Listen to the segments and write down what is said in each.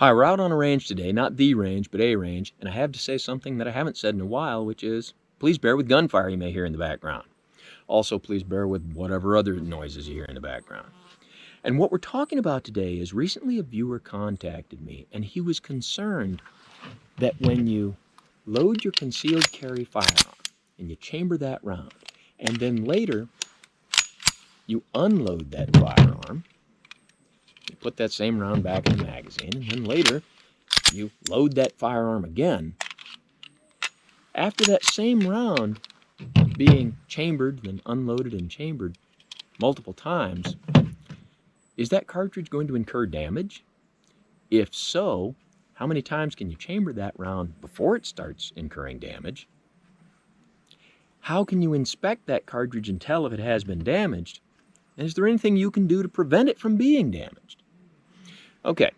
Hi, we're out on a range today, not the range, but a range, and I have to say something that I haven't said in a while, which is, please bear with gunfire you may hear in the background. Also, please bear with whatever other noises you hear in the background. And what we're talking about today is recently a viewer contacted me, and he was concerned that when you load your concealed carry firearm and you chamber that round, and then later you unload that firearm, you put that same round back in the magazine, and then later you load that firearm again. After that same round being chambered, then unloaded and chambered multiple times, is that cartridge going to incur damage? If so, how many times can you chamber that round before it starts incurring damage? How can you inspect that cartridge and tell if it has been damaged? And is there anything you can do to prevent it from being damaged? Okay.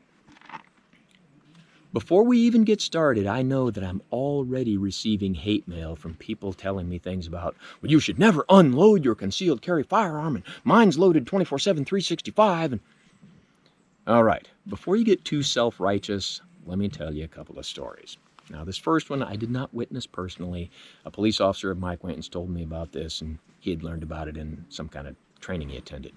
Before we even get started, I know that I'm already receiving hate mail from people telling me things about, well, you should never unload your concealed carry firearm, and mine's loaded 24/7, 365. And all right, before you get too self-righteous, let me tell you a couple of stories. Now, this first one I did not witness personally. A police officer of my acquaintance told me about this, and he had learned about it in some kind of training he attended.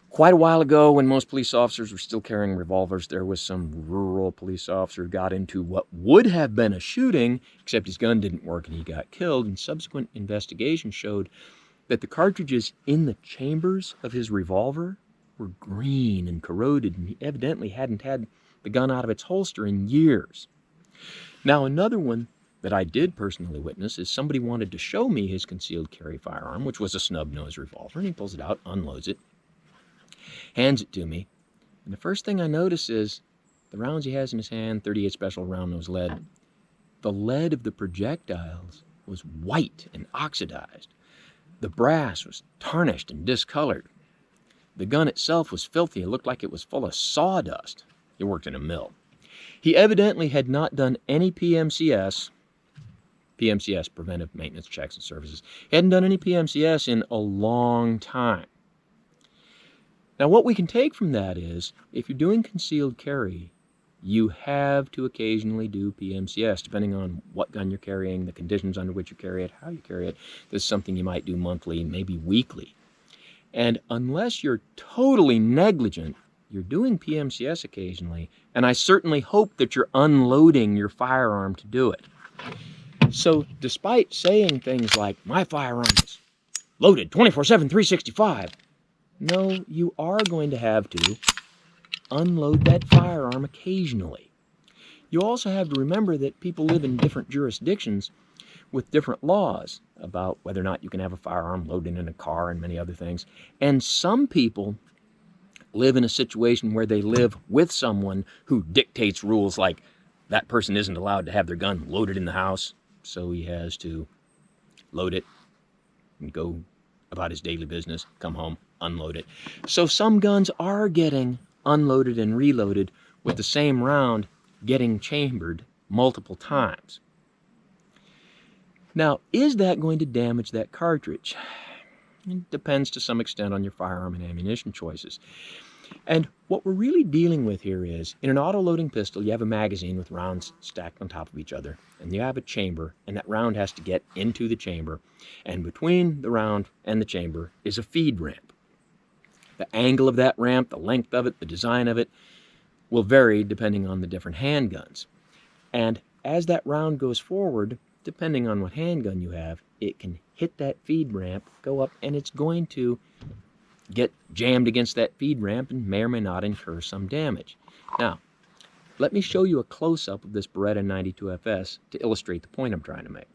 Quite a while ago, when most police officers were still carrying revolvers, there was some rural police officer who got into what would have been a shooting, except his gun didn't work and he got killed, and subsequent investigation showed that the cartridges in the chambers of his revolver were green and corroded, and he evidently hadn't had the gun out of its holster in years. Now, another one that I did personally witness is somebody wanted to show me his concealed carry firearm, which was a snub-nosed revolver, and he pulls it out, unloads it, hands it to me, and the first thing I notice is the rounds he has in his hand, 38 special round nose lead. The lead of the projectiles was white and oxidized. The brass was tarnished and discolored. The gun itself was filthy. It looked like it was full of sawdust. He worked in a mill. He evidently had not done any PMCS, Preventive Maintenance Checks and Services. He hadn't done any PMCS in a long time. Now, what we can take from that is, if you're doing concealed carry, you have to occasionally do PMCS, depending on what gun you're carrying, the conditions under which you carry it, how you carry it. This is something you might do monthly, maybe weekly. And unless you're totally negligent, you're doing PMCS occasionally, and I certainly hope that you're unloading your firearm to do it. So, despite saying things like, my firearm is loaded 24/7, 365, no, you are going to have to unload that firearm occasionally. You also have to remember that people live in different jurisdictions with different laws about whether or not you can have a firearm loaded in a car and many other things. And some people live in a situation where they live with someone who dictates rules like that person isn't allowed to have their gun loaded in the house, so he has to load it and go about his daily business, come home, unload it. So some guns are getting unloaded and reloaded with the same round getting chambered multiple times. Now, is that going to damage that cartridge? It depends to some extent on your firearm and ammunition choices. And what we're really dealing with here is, in an auto-loading pistol, you have a magazine with rounds stacked on top of each other, and you have a chamber, and that round has to get into the chamber, and between the round and the chamber is a feed ramp. The angle of that ramp, the length of it, the design of it, will vary depending on the different handguns. And as that round goes forward, depending on what handgun you have, it can hit that feed ramp, go up, and it's going to get jammed against that feed ramp and may or may not incur some damage. Now, let me show you a close-up of this Beretta 92FS to illustrate the point I'm trying to make.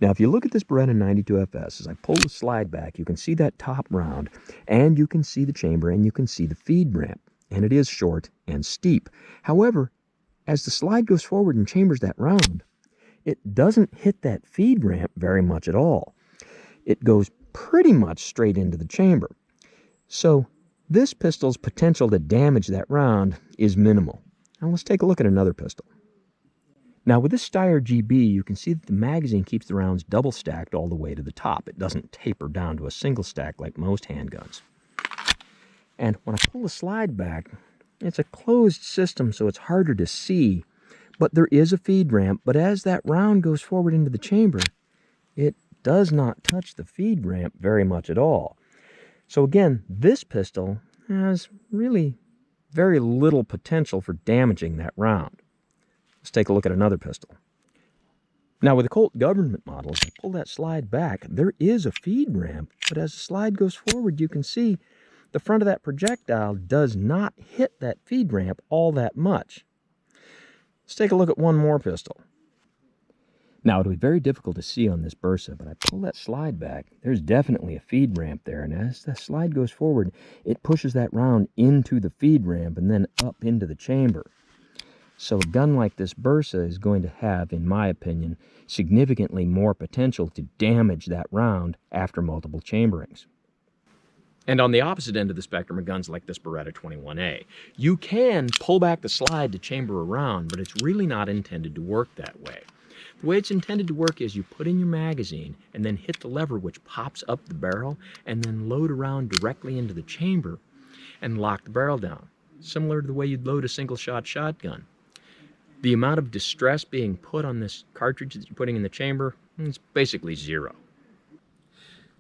Now, if you look at this Beretta 92FS, as I pull the slide back, you can see that top round, and you can see the chamber, and you can see the feed ramp, and it is short and steep. However, as the slide goes forward and chambers that round, it doesn't hit that feed ramp very much at all. It goes pretty much straight into the chamber. So this pistol's potential to damage that round is minimal. Now let's take a look at another pistol. Now with this Steyr GB, you can see that the magazine keeps the rounds double stacked all the way to the top. It doesn't taper down to a single stack like most handguns. And when I pull the slide back, It's a closed system, so it's harder to see, but there is a feed ramp. But as that round goes forward into the chamber, it does not touch the feed ramp very much at all. So again, this pistol has really very little potential for damaging that round. Let's take a look at another pistol. Now with the Colt government model, if you pull that slide back, there is a feed ramp, but as the slide goes forward, you can see the front of that projectile does not hit that feed ramp all that much. Let's take a look at one more pistol. Now it'll be very difficult to see on this Bursa, but I pull that slide back, there's definitely a feed ramp there, and as the slide goes forward, it pushes that round into the feed ramp and then up into the chamber. So a gun like this Bursa is going to have, in my opinion, significantly more potential to damage that round after multiple chamberings. And on the opposite end of the spectrum are guns like this Beretta 21A. You can pull back the slide to chamber a round, but it's really not intended to work that way. The way it's intended to work is you put in your magazine and then hit the lever which pops up the barrel and then load a round directly into the chamber and lock the barrel down, similar to the way you'd load a single-shot shotgun. The amount of distress being put on this cartridge that you're putting in the chamber is basically zero.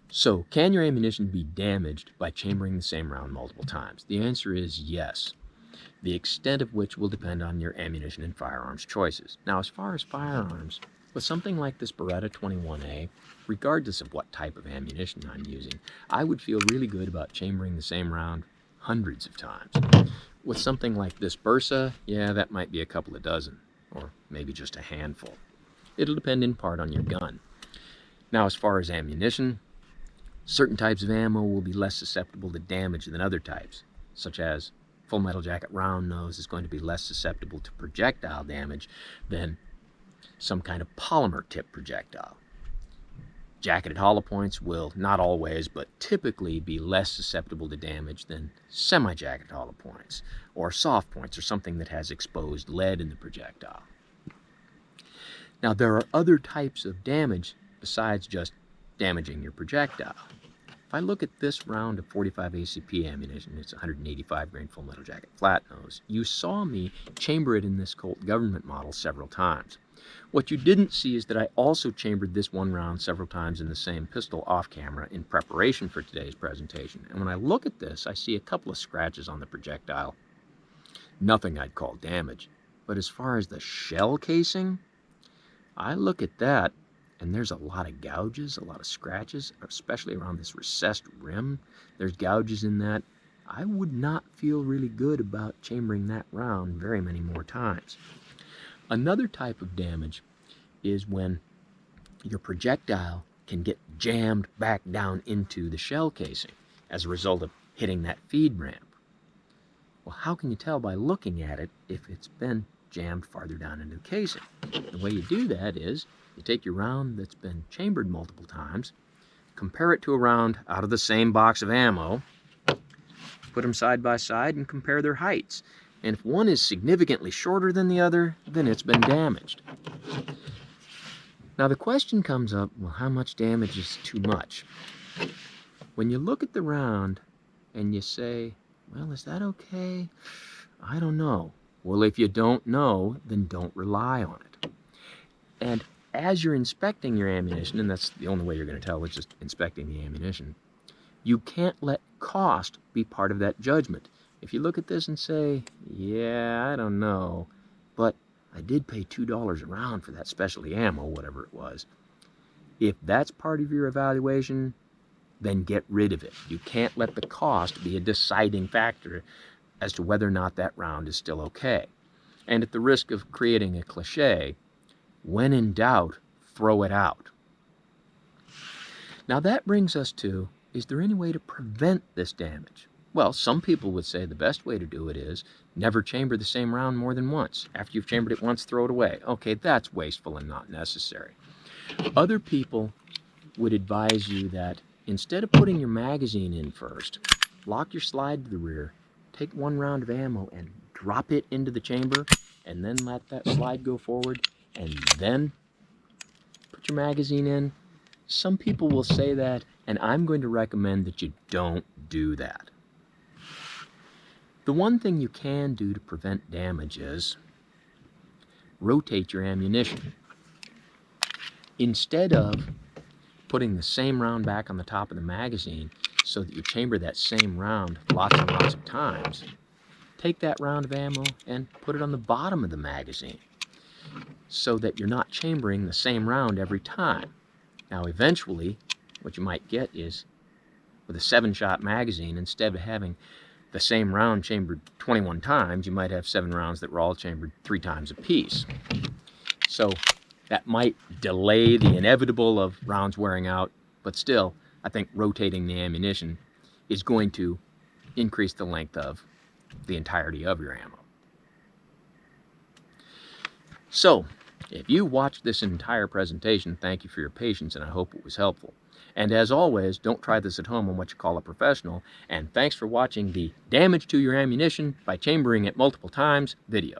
So, can your ammunition be damaged by chambering the same round multiple times? The answer is yes. The extent of which will depend on your ammunition and firearms choices. Now, as far as firearms, with something like this Beretta 21A, regardless of what type of ammunition I'm using, I would feel really good about chambering the same round hundreds of times. With something like this Bursa, yeah, that might be a couple of dozen, or maybe just a handful. It'll depend in part on your gun. Now, as far as ammunition, certain types of ammo will be less susceptible to damage than other types, such as Full Metal Jacket round nose is going to be less susceptible to projectile damage than some kind of polymer tip projectile. Jacketed hollow points will, not always, but typically be less susceptible to damage than semi-jacketed hollow points, or soft points, or something that has exposed lead in the projectile. Now, there are other types of damage besides just damaging your projectile. If I look at this round of 45 ACP ammunition, it's 185 grain Full Metal Jacket flat nose, you saw me chamber it in this Colt government model several times. What you didn't see is that I also chambered this one round several times in the same pistol off camera in preparation for today's presentation. And when I look at this, I see a couple of scratches on the projectile. Nothing I'd call damage. But as far as the shell casing, I look at that and there's a lot of gouges, a lot of scratches, especially around this recessed rim. There's gouges in that. I would not feel really good about chambering that round very many more times. Another type of damage is when your projectile can get jammed back down into the shell casing as a result of hitting that feed ramp. Well, how can you tell by looking at it if it's been jammed farther down into the casing? The way you do that is you take your round that's been chambered multiple times, compare it to a round out of the same box of ammo, put them side by side and compare their heights. And if one is significantly shorter than the other, then it's been damaged. Now the question comes up, well, how much damage is too much? When you look at the round and you say, well, is that okay? I don't know. Well, if you don't know, then don't rely on it. And as you're inspecting your ammunition, and that's the only way you're going to tell, is just inspecting the ammunition, you can't let cost be part of that judgment. If you look at this and say, yeah, I don't know, but I did pay $2 a round for that specialty ammo, whatever it was. If that's part of your evaluation, then get rid of it. You can't let the cost be a deciding factor as to whether or not that round is still okay. And at the risk of creating a cliche, when in doubt, throw it out. Now that brings us to, is there any way to prevent this damage? Well, some people would say the best way to do it is never chamber the same round more than once. After you've chambered it once, throw it away. Okay, that's wasteful and not necessary. Other people would advise you that instead of putting your magazine in first, lock your slide to the rear, take one round of ammo and drop it into the chamber, and then let that slide go forward, and then put your magazine in. Some people will say that, and I'm going to recommend that you don't do that. The one thing you can do to prevent damage is rotate your ammunition. Instead of putting the same round back on the top of the magazine so that you chamber that same round lots and lots of times, take that round of ammo and put it on the bottom of the magazine so that you're not chambering the same round every time. Now eventually what you might get is, with a 7-shot magazine, instead of having the same round chambered 21 times, you might have 7 rounds that were all chambered 3 times apiece. So that might delay the inevitable of rounds wearing out, but still, I think rotating the ammunition is going to increase the length of the entirety of your ammo. So, if you watched this entire presentation, thank you for your patience, and I hope it was helpful. And as always, don't try this at home on what you call a professional, and thanks for watching the Damage to Your Ammunition by Chambering It Multiple Times video.